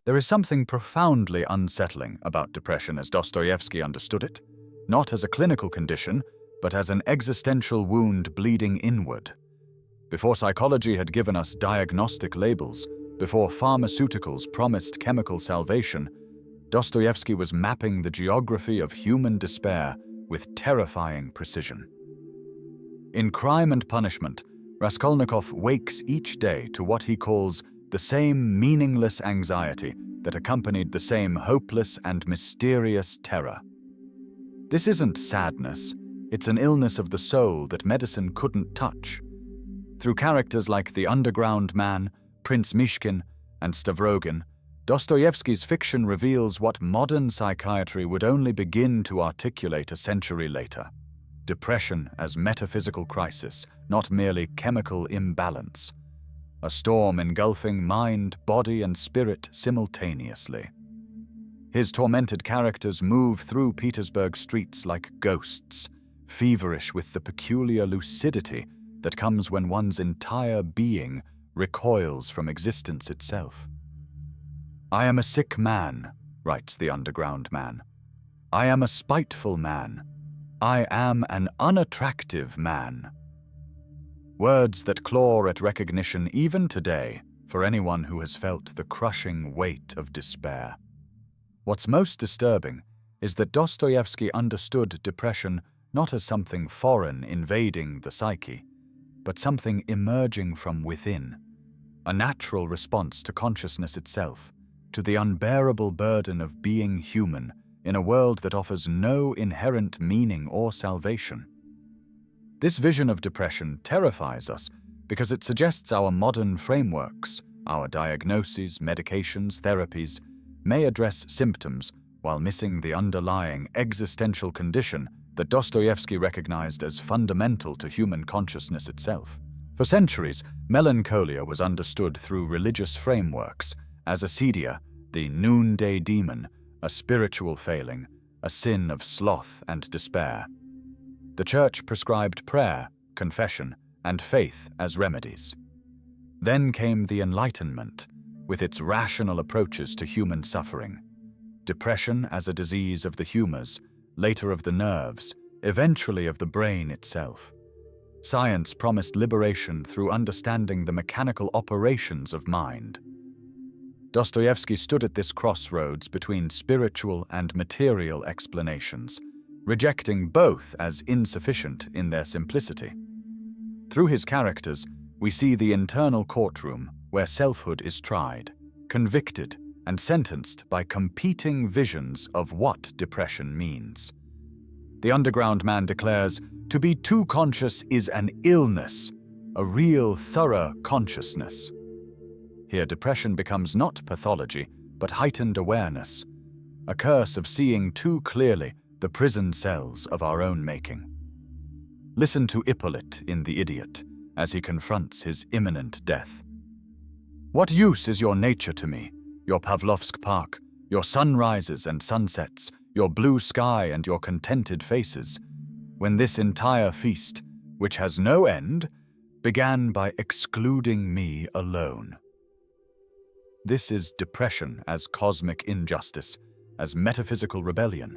There is something profoundly unsettling about depression as Dostoevsky understood it, not as a clinical condition, but as an existential wound bleeding inward. Before psychology had given us diagnostic labels, before pharmaceuticals promised chemical salvation, Dostoevsky was mapping the geography of human despair with terrifying precision. In Crime and Punishment, Raskolnikov wakes each day to what he calls the same meaningless anxiety that accompanied the same hopeless and mysterious terror. This isn't sadness, it's an illness of the soul that medicine couldn't touch. Through characters like the Underground Man, Prince Mishkin, and Stavrogin, Dostoevsky's fiction reveals what modern psychiatry would only begin to articulate a century later. Depression as metaphysical crisis, not merely chemical imbalance. A storm engulfing mind, body, and spirit simultaneously. His tormented characters move through Petersburg streets like ghosts, feverish with the peculiar lucidity that comes when one's entire being recoils from existence itself. "I am a sick man," writes the Underground Man. "I am a spiteful man. I am an unattractive man." Words that claw at recognition even today for anyone who has felt the crushing weight of despair. What's most disturbing is that Dostoevsky understood depression not as something foreign invading the psyche, but something emerging from within, a natural response to consciousness itself, to the unbearable burden of being human in a world that offers no inherent meaning or salvation. This vision of depression terrifies us because it suggests our modern frameworks, our diagnoses, medications, therapies, may address symptoms while missing the underlying existential condition that Dostoevsky recognized as fundamental to human consciousness itself. For centuries, melancholia was understood through religious frameworks as acedia, the noonday demon, a spiritual failing, a sin of sloth and despair. The Church prescribed prayer, confession, and faith as remedies. Then came the Enlightenment, with its rational approaches to human suffering. Depression as a disease of the humors, later of the nerves, eventually of the brain itself. Science promised liberation through understanding the mechanical operations of mind. Dostoevsky stood at this crossroads between spiritual and material explanations, rejecting both as insufficient in their simplicity. Through his characters, we see the internal courtroom where selfhood is tried, convicted, and sentenced by competing visions of what depression means. The Underground Man declares, "To be too conscious is an illness, a real thorough consciousness." Here depression becomes not pathology, but heightened awareness, a curse of seeing too clearly the prison cells of our own making. Listen to Ippolit in The Idiot as he confronts his imminent death. "What use is your nature to me, your Pavlovsk Park, your sunrises and sunsets, your blue sky and your contented faces, when this entire feast, which has no end, began by excluding me alone?" This is depression as cosmic injustice, as metaphysical rebellion.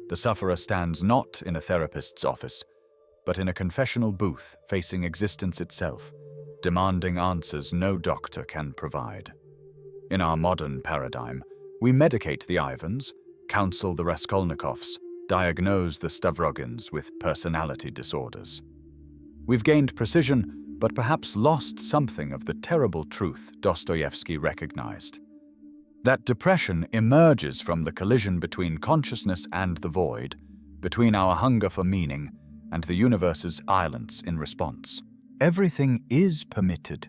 The sufferer stands not in a therapist's office, but in a confessional booth facing existence itself, demanding answers no doctor can provide. In our modern paradigm, we medicate the Ivans, counsel the Raskolnikovs, diagnose the Stavrogins with personality disorders. We've gained precision, but perhaps lost something of the terrible truth Dostoevsky recognized. That depression emerges from the collision between consciousness and the void, between our hunger for meaning and the universe's silence in response. Everything is permitted.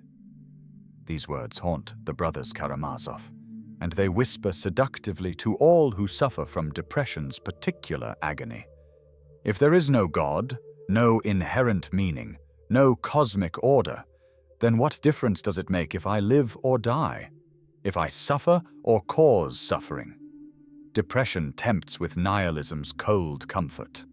These words haunt the brothers Karamazov, and they whisper seductively to all who suffer from depression's particular agony. If there is no God, no inherent meaning, no cosmic order, then what difference does it make if I live or die? If I suffer or cause suffering? Depression tempts with nihilism's cold comfort.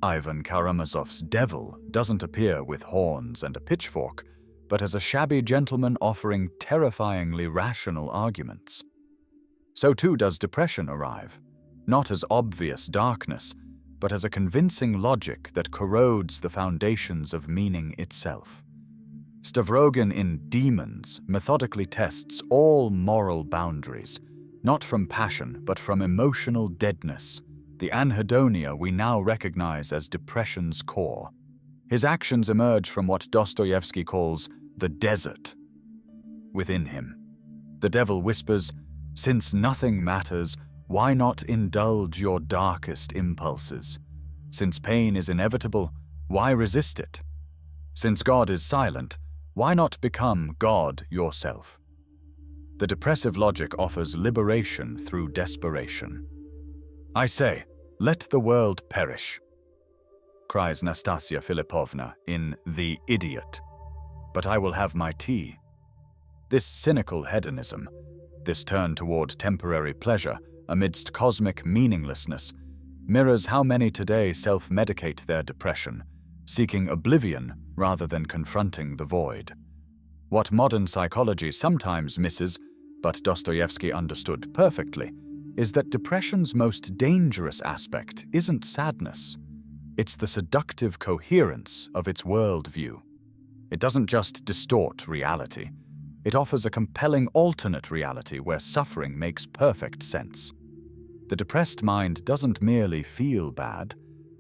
Ivan Karamazov's devil doesn't appear with horns and a pitchfork, but as a shabby gentleman offering terrifyingly rational arguments. so too does depression arrive, not as obvious darkness, but as a convincing logic that corrodes the foundations of meaning itself. Stavrogin in Demons methodically tests all moral boundaries, not from passion but from emotional deadness, the anhedonia we now recognize as depression's core. His actions emerge from what Dostoevsky calls the desert within him. The devil whispers, "Since nothing matters, why not indulge your darkest impulses? Since pain is inevitable, why resist it? Since God is silent, why not become God yourself?" The depressive logic offers liberation through desperation. "I say, let the world perish," cries Nastasia Filipovna in The Idiot, "but I will have my tea." This cynical hedonism, this turn toward temporary pleasure amidst cosmic meaninglessness, mirrors how many today self-medicate their depression, seeking oblivion rather than confronting the void. What modern psychology sometimes misses, but Dostoevsky understood perfectly, is that depression's most dangerous aspect isn't sadness. It's the seductive coherence of its worldview. It doesn't just distort reality. It offers a compelling alternate reality where suffering makes perfect sense. The depressed mind doesn't merely feel bad,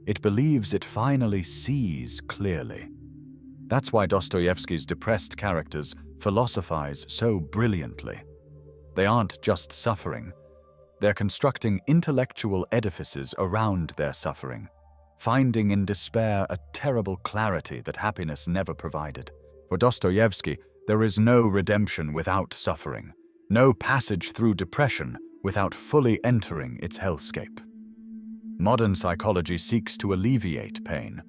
it believes it finally sees clearly. That's why Dostoevsky's depressed characters philosophize so brilliantly. They aren't just suffering. They're constructing intellectual edifices around their suffering, finding in despair a terrible clarity that happiness never provided. For Dostoevsky, there is no redemption without suffering, no passage through depression without fully entering its hellscape. Modern psychology seeks to alleviate pain.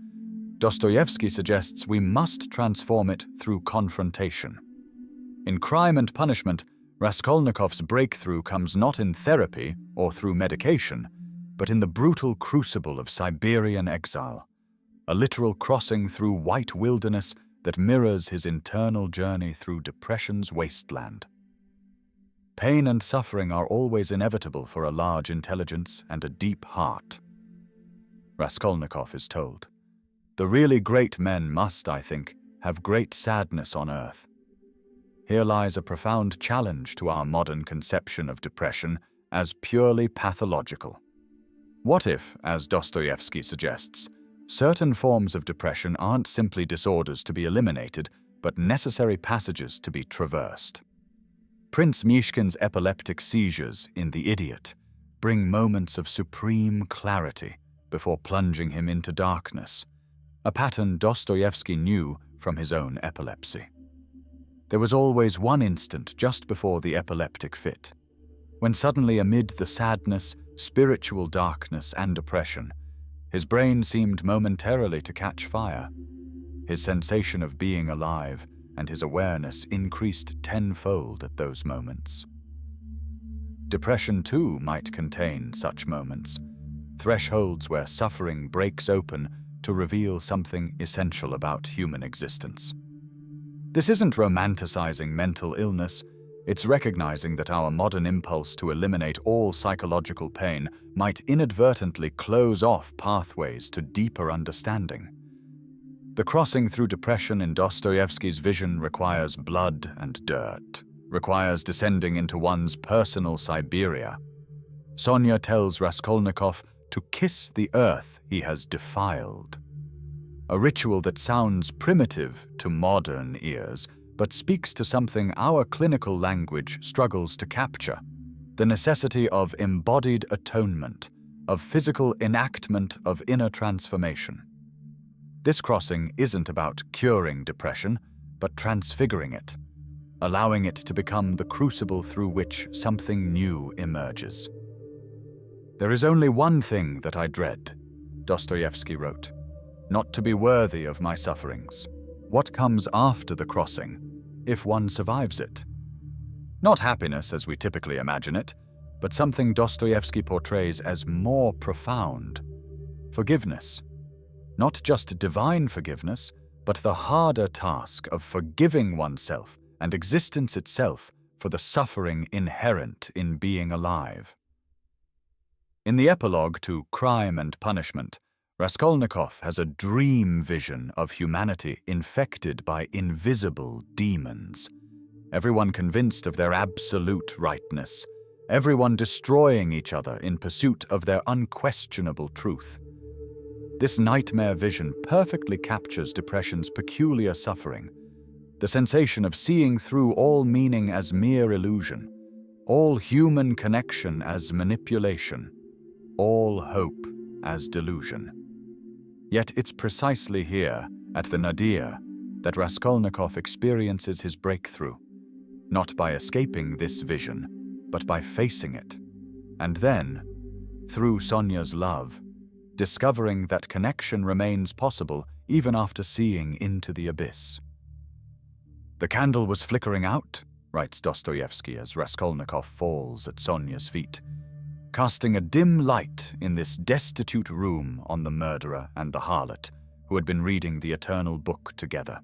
Dostoevsky suggests we must transform it through confrontation. In Crime and Punishment, Raskolnikov's breakthrough comes not in therapy or through medication, but in the brutal crucible of Siberian exile, a literal crossing through white wilderness that mirrors his internal journey through depression's wasteland. Pain and suffering are always inevitable for a large intelligence and a deep heart, Raskolnikov is told. The really great men must, I think, have great sadness on earth. Here lies a profound challenge to our modern conception of depression as purely pathological. What if, as Dostoevsky suggests, certain forms of depression aren't simply disorders to be eliminated, but necessary passages to be traversed? Prince Myshkin's epileptic seizures in The Idiot bring moments of supreme clarity before plunging him into darkness, a pattern Dostoevsky knew from his own epilepsy. There was always one instant just before the epileptic fit, when suddenly amid the sadness, spiritual darkness, and oppression, his brain seemed momentarily to catch fire. His sensation of being alive and his awareness increased tenfold at those moments. Depression, too, might contain such moments, thresholds where suffering breaks open to reveal something essential about human existence. This isn't romanticizing mental illness, it's recognizing that our modern impulse to eliminate all psychological pain might inadvertently close off pathways to deeper understanding. The crossing through depression in Dostoevsky's vision requires blood and dirt, requires descending into one's personal Siberia. Sonia tells Raskolnikov to kiss the earth he has defiled. A ritual that sounds primitive to modern ears, but speaks to something our clinical language struggles to capture: the necessity of embodied atonement, of physical enactment of inner transformation. This crossing isn't about curing depression, but transfiguring it, allowing it to become the crucible through which something new emerges. "There is only one thing that I dread," Dostoevsky wrote, "not to be worthy of my sufferings. What comes after the crossing, if one survives it? Not happiness as we typically imagine it, but something Dostoevsky portrays as more profound: forgiveness. Not just divine forgiveness, but the harder task of forgiving oneself and existence itself for the suffering inherent in being alive. In the epilogue to Crime and Punishment, Raskolnikov has a dream vision of humanity infected by invisible demons. Everyone convinced of their absolute rightness. Everyone destroying each other in pursuit of their unquestionable truth. This nightmare vision perfectly captures depression's peculiar suffering, the sensation of seeing through all meaning as mere illusion, all human connection as manipulation, all hope as delusion. Yet it's precisely here, at the nadir, that Raskolnikov experiences his breakthrough, not by escaping this vision, but by facing it, and then, through Sonia's love, discovering that connection remains possible even after seeing into the abyss. "The candle was flickering out," writes Dostoevsky as Raskolnikov falls at Sonia's feet, "casting a dim light in this destitute room on the murderer and the harlot who had been reading the eternal book together."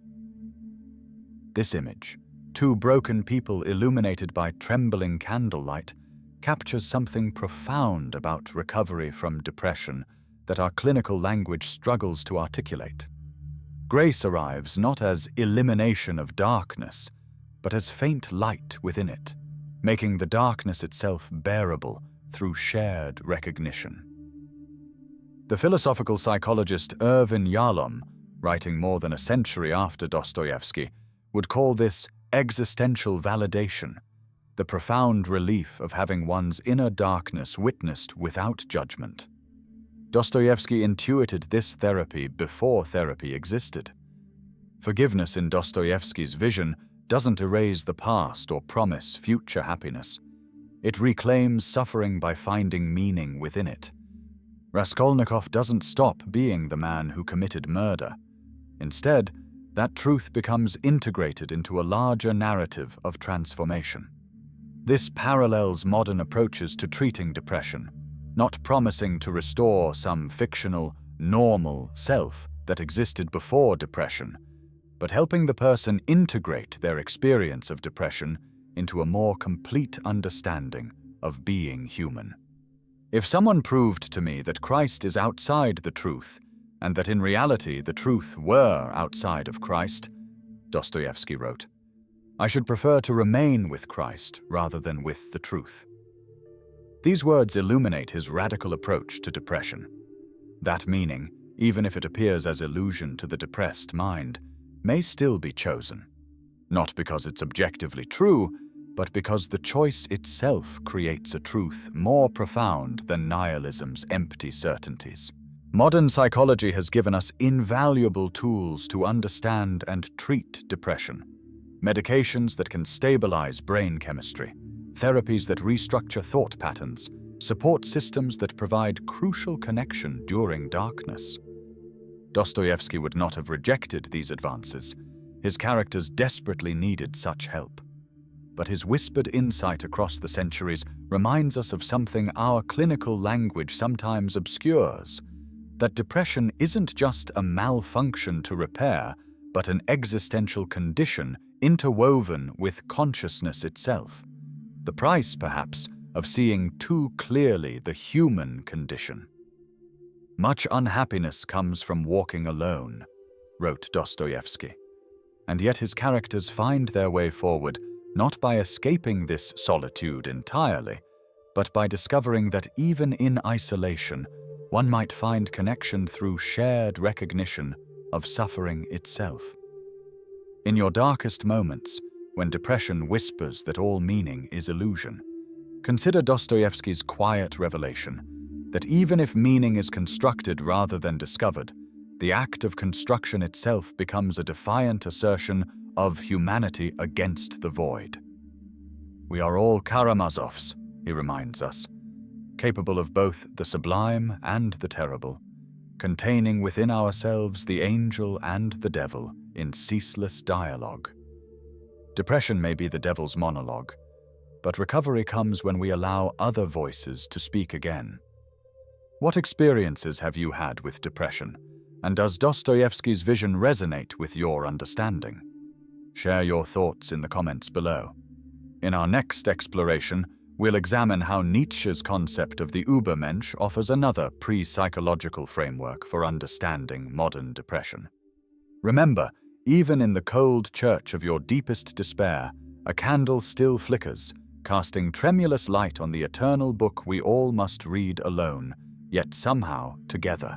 This image, two broken people illuminated by trembling candlelight, captures something profound about recovery from depression that our clinical language struggles to articulate. Grace arrives not as elimination of darkness, but as faint light within it, making the darkness itself bearable through shared recognition. The philosophical psychologist Ervin Yalom, writing more than a century after Dostoevsky, would call this existential validation, the profound relief of having one's inner darkness witnessed without judgment. Dostoevsky intuited this therapy before therapy existed. Forgiveness in Dostoevsky's vision doesn't erase the past or promise future happiness. It reclaims suffering by finding meaning within it. Raskolnikov doesn't stop being the man who committed murder. Instead, that truth becomes integrated into a larger narrative of transformation. This parallels modern approaches to treating depression, not promising to restore some fictional, normal self that existed before depression, but helping the person integrate their experience of depression into a more complete understanding of being human. "If someone proved to me that Christ is outside the truth, and that in reality the truth were outside of Christ," Dostoevsky wrote, "I should prefer to remain with Christ rather than with the truth." These words illuminate his radical approach to depression. That meaning, even if it appears as illusion to the depressed mind, may still be chosen, not because it's objectively true, but because the choice itself creates a truth more profound than nihilism's empty certainties. Modern psychology has given us invaluable tools to understand and treat depression. Medications that can stabilize brain chemistry, therapies that restructure thought patterns, support systems that provide crucial connection during darkness. Dostoevsky would not have rejected these advances. His characters desperately needed such help. But his whispered insight across the centuries reminds us of something our clinical language sometimes obscures: that depression isn't just a malfunction to repair, but an existential condition interwoven with consciousness itself. The price, perhaps, of seeing too clearly the human condition. "Much unhappiness comes from walking alone," wrote Dostoevsky. And yet his characters find their way forward not by escaping this solitude entirely, but by discovering that even in isolation, one might find connection through shared recognition of suffering itself. In your darkest moments, when depression whispers that all meaning is illusion, consider Dostoevsky's quiet revelation that even if meaning is constructed rather than discovered, the act of construction itself becomes a defiant assertion of humanity against the void. "We are all Karamazovs," he reminds us, capable of both the sublime and the terrible, containing within ourselves the angel and the devil in ceaseless dialogue. Depression may be the devil's monologue, but recovery comes when we allow other voices to speak again. What experiences have you had with depression, and does Dostoevsky's vision resonate with your understanding? Share your thoughts in the comments below. In our next exploration, we'll examine how Nietzsche's concept of the Übermensch offers another pre-psychological framework for understanding modern depression. Remember, even in the cold church of your deepest despair, a candle still flickers, casting tremulous light on the eternal book we all must read alone, yet somehow together.